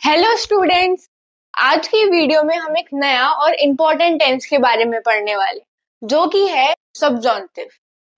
Hello students. आज की video में हम एक नया और इम्पोर्टेंट टेंस के बारे में पढ़ने वाले जो कि है सब्जॉन्टिव।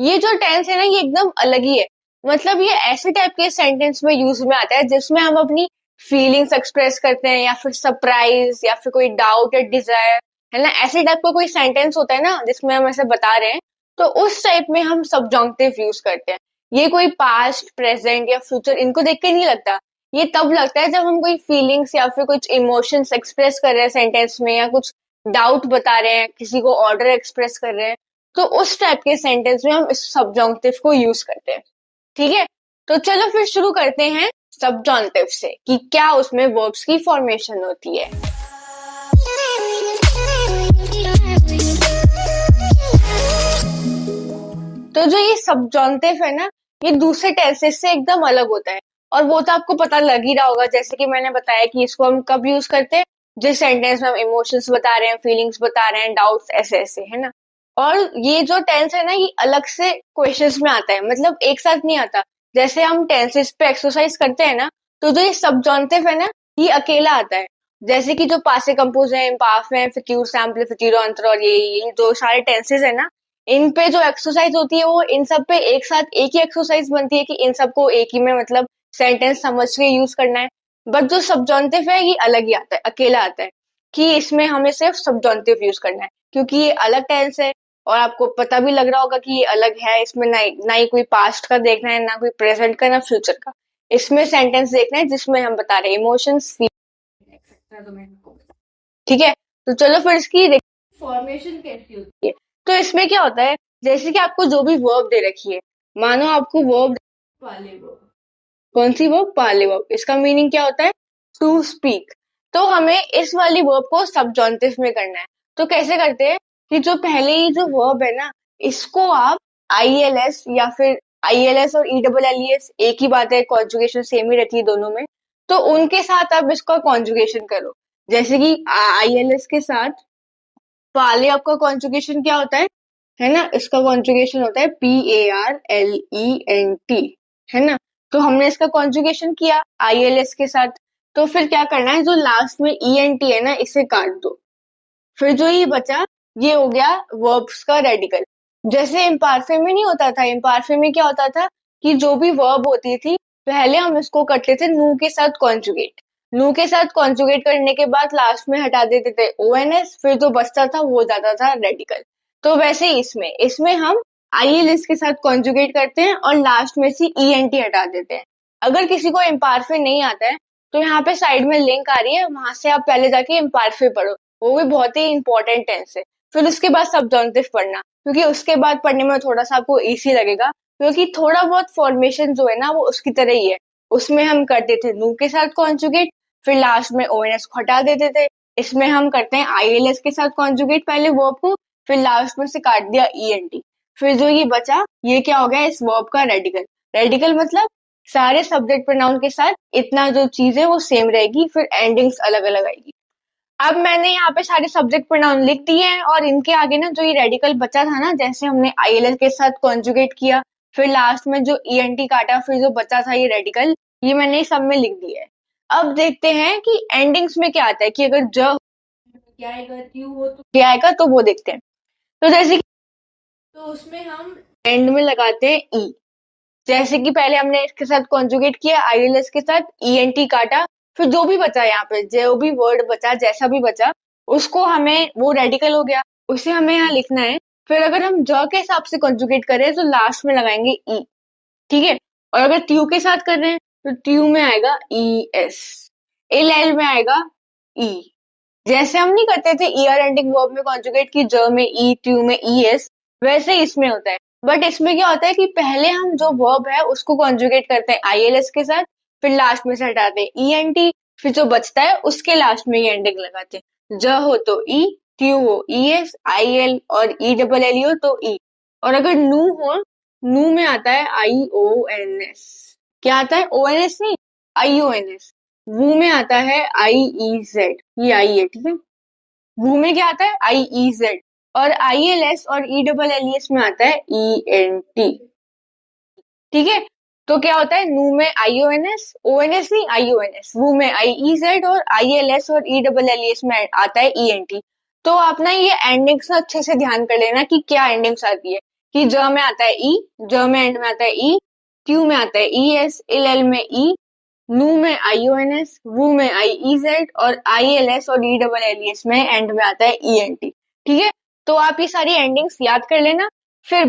ये जो टेंस है ना, ये एकदम अलग ही है। मतलब ये ऐसे टाइप के सेंटेंस में यूज में आता है जिसमें हम अपनी फीलिंग्स एक्सप्रेस करते हैं, या फिर सरप्राइज, या फिर कोई डाउट या डिजायर, है ना। ऐसे टाइप का कोई सेंटेंस होता है ना जिसमें हम ऐसे बता रहे हैं, तो उस टाइप में हम सब्जॉन्टिव यूज करते हैं। ये कोई पास्ट, प्रेजेंट या फ्यूचर इनको देख के नहीं लगता। ये तब लगता है जब हम कोई फीलिंग्स या फिर कुछ इमोशंस एक्सप्रेस कर रहे हैं सेंटेंस में, या कुछ डाउट बता रहे हैं, किसी को ऑर्डर एक्सप्रेस कर रहे हैं, तो उस टाइप के सेंटेंस में हम इस सब्जॉन्टिव को यूज करते हैं। ठीक है, तो चलो फिर शुरू करते हैं सब्जॉन्टिव से कि क्या उसमें वर्ब्स की फॉर्मेशन होती है। तो जो ये सब्जॉन्टिव है ना, ये दूसरे टेंसेस से एकदम अलग होता है। और वो तो आपको पता लग ही रहा होगा, जैसे कि मैंने बताया कि इसको हम कब यूज करते हैं, जिस सेंटेंस में हम इमोशंस बता रहे हैं, फीलिंग्स बता रहे हैं, डाउट्स, ऐसे ऐसे, है ना। और ये जो टेंस है ना, ये अलग से क्वेश्चंस में आता है, मतलब एक साथ नहीं आता। जैसे हम टेंसेस पे एक्सरसाइज करते हैं ना, तो जो ये सब्जॉन्टिव है ना, ये अकेला आता है। जैसे कि जो पासे कंपोज है, इम्पार्फ है, फ्यूचर सैम्पल, फ्यूचर अंतर, और ये जो सारे टेंसेस है ना, इन पे जो एक्सरसाइज होती है वो इन सब पे एक साथ एक ही एक्सरसाइज बनती है कि इन सबको एक ही में मतलब सेंटेंस समझ के यूज करना है। बट जो सब्जॉन्टिव है ये अलग ही आता है, अकेला आता है, कि इसमें हमें सिर्फ सब्जॉन्टिव यूज करना है, क्योंकि ये अलग टेंस है। और आपको पता भी लग रहा होगा कि ये अलग है। इसमें ना ही कोई पास्ट का देखना है, ना कोई प्रेजेंट का, ना फ्यूचर का। इसमें सेंटेंस देखना है जिसमें हम बता रहे हैं इमोशंस, फीलिंग। ठीक है, तो चलो फिर इसकी फॉर्मेशन कैसी होती है। तो इसमें क्या होता है, जैसे कि आपको जो भी वर्ब दे रखी है, मानो आपको वर्ब, पाले वर्ब, कौन सी वर्ब, पाले वर्ब, इसका मीनिंग क्या होता है, टू स्पीक। तो हमें इस वाली वर्ब को सब्जॉन्टिव में करना है। तो कैसे करते हैं कि जो पहले ही जो वर्ब है ना, इसको आप आईएलएस या फिर आईएलएस और ईडब्ल्यूएलईएस एक ही बात है, कॉन्जुगेशन सेम ही रहती है दोनों में। तो उनके साथ आप इसका कॉन्जुगेशन करो। जैसे कि आईएलएस के साथ पाले आपका कॉन्जुगेशन क्या होता है ना, इसका कॉन्जुगेशन होता है PARLENT, है ना। तो हमने इसका कॉन्जुगेशन किया आईएलएस के साथ। तो फिर क्या करना है, जो लास्ट में ENT है ना, इसे काट दो। फिर जो ये बचा, ये हो गया वर्ब्स का रेडिकल। जैसे इम्पार्फे में नहीं होता था, इम्पार्फे में क्या होता था कि जो भी वर्ब होती थी, पहले हम इसको करते थे नू के साथ कॉन्जुगेट। नू के साथ कॉन्जुगेट करने के बाद लास्ट में हटा देते थे ONS, फिर जो बचता था वो जाता था रेडिकल। तो वैसे ही इसमें इसमें हम ILS के साथ कॉन्जुगेट करते हैं और लास्ट में से ENT हटा देते हैं। अगर किसी को इम्पार्फे नहीं आता है, तो यहाँ पे साइड में लिंक आ रही है, वहां से आप पहले जाके इम्पार्फे पढ़ो। वो भी बहुत ही इंपॉर्टेंट टेंस है। फिर उसके बाद सब्जॉन्टिव पढ़ना, क्योंकि उसके बाद पढ़ने में थोड़ा सा आपको इजी लगेगा, क्योंकि थोड़ा बहुत फॉर्मेशन जो है ना वो उसकी तरह ही है। उसमें हम करते थे नू के साथ कॉन्जुगेट, फिर लास्ट में ONS को हटा देते थे। इसमें हम करते हैं ILS के साथ कॉन्जुगेट पहले वर्ब को, फिर लास्ट में से काट दिया ENT। फिर जो ये बचा, ये क्या हो गया, इस वर्ब का रेडिकल। रेडिकल मतलब सारे सब्जेक्ट प्रोनाउन के साथ इतना जो चीज है वो सेम रहेगी, फिर एंडिंग्स अलग अलग आएगी। अब मैंने यहाँ पे सारे सब्जेक्ट प्रोनाउन लिख दिए हैं, और इनके आगे ना जो ये रेडिकल बचा था ना, जैसे हमने ILS के साथ कॉन्जुगेट किया, फिर लास्ट में जो ENT काटा, फिर जो बचा था ये रेडिकल, ये मैंने सब में लिख दिया है। अब देखते हैं कि एंडिंग्स में क्या आता है, कि अगर क्या आएगा, क्यू हो तो क्या आएगा, तो वो देखते हैं। तो जैसे कि, तो उसमें हम एंड में लगाते हैं ई। जैसे कि पहले हमने इसके साथ कॉन्जुगेट किया, ILS के साथ ENT काटा, फिर जो भी बचा यहाँ पे, जो भी वर्ड बचा, जैसा भी बचा, उसको हमें, वो रेडिकल हो गया, उसे हमें यहाँ लिखना है। फिर अगर हम ज के हिसाब से कॉन्जुगेट करें तो लास्ट में लगाएंगे ई। ठीक है, और अगर ट्यू के साथ कर रहे हैं तो ट्यू में आएगा ES, एल में आएगा ई। जैसे हम नहीं करते थे ER एंडिंग वर्ब में कॉन्जुगेट की, ज में ई, ट्यू में ES, वैसे ही इसमें होता है। बट इसमें क्या होता है कि पहले हम जो वर्ब है उसको कॉन्जुगेट करते हैं ILS के साथ, फिर लास्ट में से हटाते हैं ENT, फिर जो बचता है उसके लास्ट में ये एंडिंग लगाते हैं। ज हो तो ई, ट्यू हो ES, IL और ELL हो तो ई। और अगर नू हो, नू में आता है IONS। क्या आता है, ONS नहीं, IONS। वू में आता है IEZ, ये आई है, ठीक है। वू में क्या आता है, IEZ। और ILS और ELLES में आता है ENT। ठीक है, तो क्या होता है, नू में IONS, ONS नहीं IONS, वू में IEZ, और ILS और ELLES में आता है ENT। तो आप ना ये एंडिंग्स ना अच्छे से ध्यान कर लेना कि क्या एंडिंग्स आती है, कि ज में आता है E, ज में एंड में आता है E, Q में आता है ES, LL में E, नू में IONS, वू में IEZ, और ILS और ELLES में एंड में आता है ENT। ठीक है, तो आप ये सारी एंडिंग्स याद कर लेना। फिर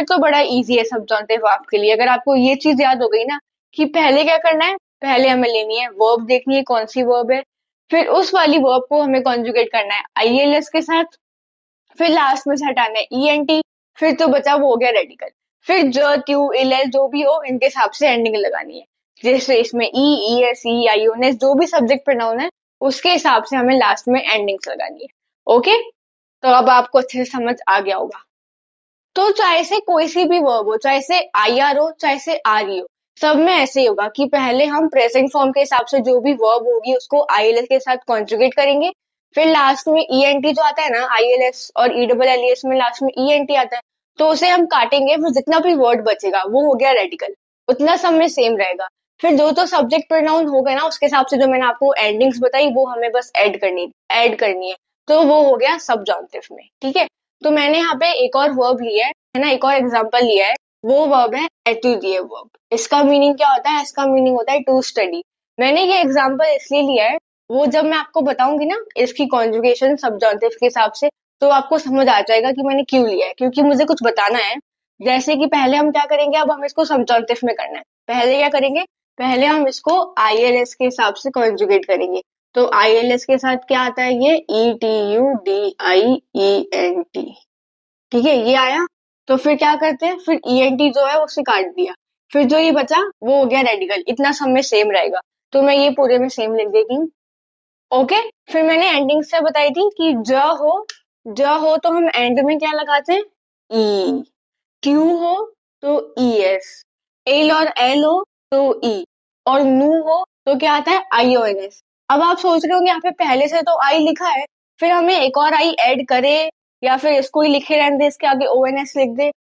तो बड़ा इजी है सब्जॉन्टिव आपके लिए। अगर आपको ये चीज याद हो गई ना कि पहले क्या करना है, पहले हमें लेनी है वर्ब, देखनी है कौन सी वर्ब है, फिर उस वाली वर्ब को हमें कॉन्जुगेट करना है ILS के साथ, फिर लास्ट में से हटाना है ENT, फिर तो बचा वो हो गया रेडिकल। फिर ज क्यू इल एल जो भी हो इनके हिसाब से एंडिंग लगानी है। जैसे इसमें ES, IONS जो भी सब्जेक्ट प्रोनाउन है उसके हिसाब से हमें लास्ट में एंडिंग्स लगानी है। ओके, तो अब आपको अच्छे से समझ आ गया होगा। तो चाहे से कोई सी भी वर्ब हो, चाहे से IR हो चाहे से RE हो, सब में ऐसे ही होगा कि पहले हम प्रेजेंट फॉर्म के हिसाब से जो भी वर्ब होगी उसको ILS के साथ कॉन्जुगेट करेंगे, फिर लास्ट में ENT जो आता है ना, ILS और ELLES में लास्ट में ENT आता है, तो उसे हम काटेंगे, फिर जितना भी वर्ड बचेगा वो हो गया रेडिकल, उतना सब में सेम रहेगा। फिर जो तो सब्जेक्ट प्रोनाउन हो गया ना उसके हिसाब से जो मैंने आपको एंडिंग्स बताई वो हमें बस ऐड करनी है, तो वो हो गया सब्जॉन्टिव में। ठीक है, तो मैंने यहाँ पे एक और वर्ब लिया है ना, एक और एग्जांपल लिया है, वो वर्ब है एटुडिए वर्ब। इसका मीनिंग क्या होता है, इसका मीनिंग होता है टू स्टडी। मैंने ये एग्जांपल इसलिए लिया है, वो जब मैं आपको बताऊंगी ना इसकी कॉन्जुगेशन सब्जॉन्टिव के हिसाब से, तो आपको समझ आ जाएगा कि मैंने क्यों लिया है, क्योंकि मुझे कुछ बताना है। जैसे कि पहले हम क्या करेंगे, अब हम इसको सब्जॉन्टिव में करना है। पहले क्या करेंगे, पहले हम इसको ILS के हिसाब से कॉन्जुगेट करेंगे। तो ILS के साथ क्या आता है, ये ETUDIENT। ठीक है, ये आया। तो फिर क्या करते हैं, फिर ENT जो है उसे काट दिया, फिर जो ये बचा वो हो गया रेडिकल, इतना सब में सेम रहेगा, तो मैं ये पूरे में सेम लिख देती हूँ। ओके, फिर मैंने एंडिंग से बताई थी कि ज हो तो हम एंड में क्या लगाते हैं, E, Q हो तो ES, एल और एल हो तो E, और नू हो तो क्या आता है IONS। अब आप सोच रहे होंगे यहाँ पे पहले से तो आई लिखा है, फिर हमें एक और आई ऐड करे या फिर इसको ही लिखे रहने दे, इसके आगे ONS लिख दे।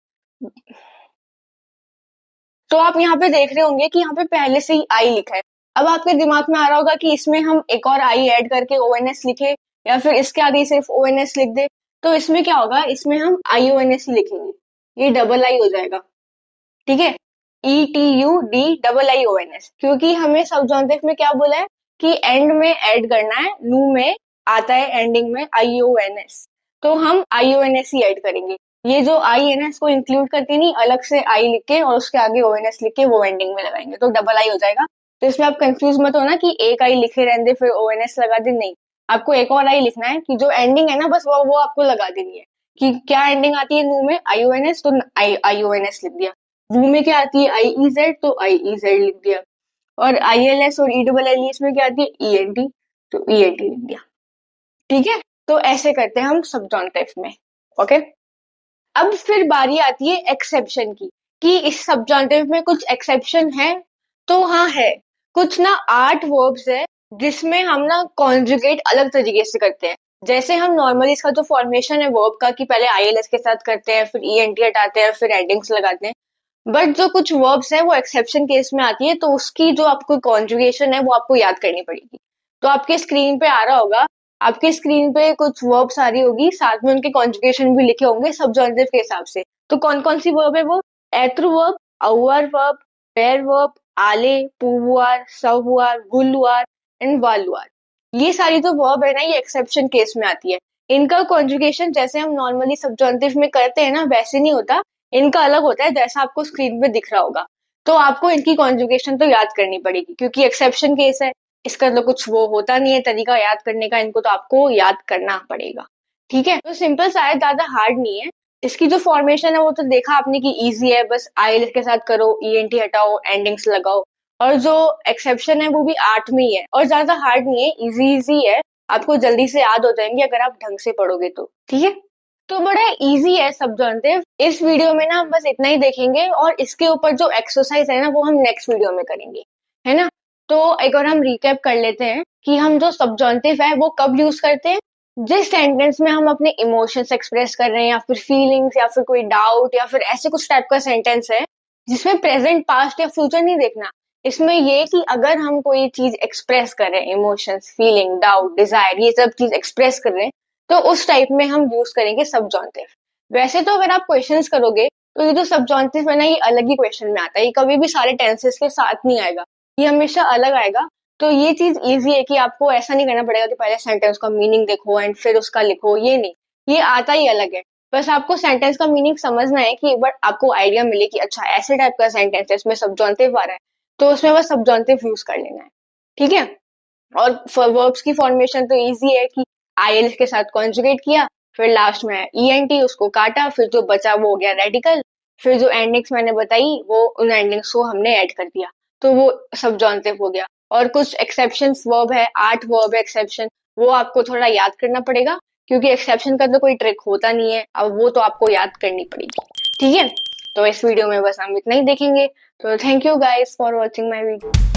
तो आप यहाँ पे देख रहे होंगे कि यहाँ पे पहले से ही आई लिखा है। अब आपके दिमाग में आ रहा होगा कि इसमें हम एक और आई ऐड करके ONS लिखे, या फिर इसके आगे सिर्फ ONS लिख दे। तो इसमें क्या होगा, इसमें हम IONS ही लिखेंगे, ये डबल आई हो जाएगा। ठीक है, ETUDIIONS, क्योंकि हमें सब्जॉन्टिव में क्या बोला है कि एंड में ऐड करना है, नू में आता है एंडिंग में IONS, तो हम IONS ही ऐड करेंगे। ये जो आई है ना इसको इंक्लूड करके नहीं, अलग से आई लिख के और उसके आगे ONS लिख के वो एंडिंग में लगाएंगे, तो डबल आई हो जाएगा। तो इसमें आप कंफ्यूज मत होना कि एक आई लिखे रहने दे फिर ONS लगा दे, नहीं, आपको एक और आई लिखना है कि जो एंडिंग है ना बस वो आपको लगा देनी है। कि क्या एंडिंग आती है नू में, IONS, तो IONS लिख दिया। वू में क्या आती है IEZ, तो IEZ लिख दिया। और ILS और ELLES में क्या आती है ENT, तो ENT लिख दिया। ठीक है, तो ऐसे करते हैं हम सब्जॉन्टिव में। ओके, अब फिर बारी आती है एक्सेप्शन की, कि इस सब्जॉन्टिव में कुछ एक्सेप्शन है। तो हाँ है, कुछ ना 8 वर्ब्स है जिसमें हम ना कॉन्जुगेट अलग तरीके से करते हैं। जैसे हम नॉर्मली इसका जो फॉर्मेशन है वर्ब का कि पहले ILS के साथ करते हैं, फिर ENT हटाते हैं, फिर एंडिंग्स लगाते हैं, बट जो कुछ वर्ब्स है वो एक्सेप्शन केस में आती है, तो उसकी जो आपको कॉन्जुगेशन है वो आपको याद करनी पड़ेगी। तो आपके स्क्रीन पे आ रहा होगा, आपके स्क्रीन पे कुछ वर्ब्स आ रही होगी, साथ में उनके कॉन्जुगेशन भी लिखे होंगे सब्जॉन्टिव के हिसाब से। तो कौन कौन सी वर्ब है वो, एथ्र वर्ब, अवर वर्ब, वेर वर्ब, आले, पुआर, सवुआर, गुलुआर एंड वालुआर। ये सारी जो वर्ब है ना ये एक्सेप्शन केस में आती है। इनका कॉन्जुगेशन जैसे हम नॉर्मली सब्जॉन्टिव में करते हैं ना वैसे नहीं होता, इनका अलग होता है, जैसा आपको स्क्रीन पे दिख रहा होगा। तो आपको इनकी कॉन्जुगेशन तो याद करनी पड़ेगी क्योंकि एक्सेप्शन केस है, इसका तो कुछ वो होता नहीं है तरीका याद करने का, इनको तो आपको याद करना पड़ेगा। ठीक है, तो सिंपल सा है, ज्यादा हार्ड नहीं है। इसकी जो फॉर्मेशन है वो तो देखा आपने कि इजी है, बस ILS के साथ करो, ENT हटाओ, एंडिंग्स लगाओ। और जो एक्सेप्शन है वो भी 8 में ही है और ज्यादा हार्ड नहीं है, इजी इजी है, आपको जल्दी से याद हो जाएंगे अगर आप ढंग से पढ़ोगे तो। ठीक है, तो बड़ा इजी है सब्जॉन्टिव। इस वीडियो में ना हम बस इतना ही देखेंगे और इसके ऊपर जो एक्सरसाइज है ना वो हम नेक्स्ट वीडियो में करेंगे, है ना। तो एक और हम रिकैप कर लेते हैं कि हम जो सब्जॉन्टिव है वो कब यूज करते हैं, जिस सेंटेंस में हम अपने इमोशंस एक्सप्रेस कर रहे हैं या फिर फीलिंग्स या फिर कोई डाउट या फिर ऐसे कुछ टाइप का सेंटेंस है, जिसमें प्रेजेंट, पास्ट या फ्यूचर नहीं देखना। इसमें ये कि अगर हम कोई चीज एक्सप्रेस कर रहे हैं, इमोशंस, फीलिंग, डाउट, डिजायर, ये सब चीज एक्सप्रेस कर रहे हैं, तो उस टाइप में हम यूज करेंगे सबजॉन्टिव। वैसे तो अगर आप क्वेश्चंस करोगे तो ये जो सबजॉन्टिव है ना, ये अलग ही क्वेश्चन में आता है, ये कभी भी सारे टेंसेस के साथ नहीं आएगा, ये हमेशा अलग आएगा। तो ये चीज इजी है कि आपको ऐसा नहीं करना पड़ेगा कि पहले सेंटेंस का मीनिंग देखो एंड फिर उसका लिखो, ये नहीं, ये आता ही अलग है। बस आपको सेंटेंस का मीनिंग समझना है कि एक बार आपको आइडिया मिले कि अच्छा ऐसे टाइप का सेंटेंस है, इसमें सबजॉन्टिव आ रहा है, तो उसमें बस सबजॉन्टिव यूज कर लेना है। ठीक है। और वर्ब्स की फॉर्मेशन तो इजी है कि आईएलएस के साथ कॉन्जुगेट किया, फिर लास्ट में ईएनटी, उसको काटा, फिर जो बचा वो हो गया रेडिकल, फिर जो एंडिंग्स मैंने बताई वो उन एंडिंग्स को हमने ऐड कर दिया, तो वो सबजॉन्टिव हो गया। और कुछ एक्सेप्शंस वर्ब है, 8 वर्ब है एक्सेप्शन, वो आपको थोड़ा याद करना पड़ेगा, क्योंकि एक्सेप्शन का तो कोई ट्रिक होता नहीं है, अब वो तो आपको याद करनी पड़ेगी। ठीक है। तो इस वीडियो में बस हम इतना ही देखेंगे। तो thank you guys for watching my video.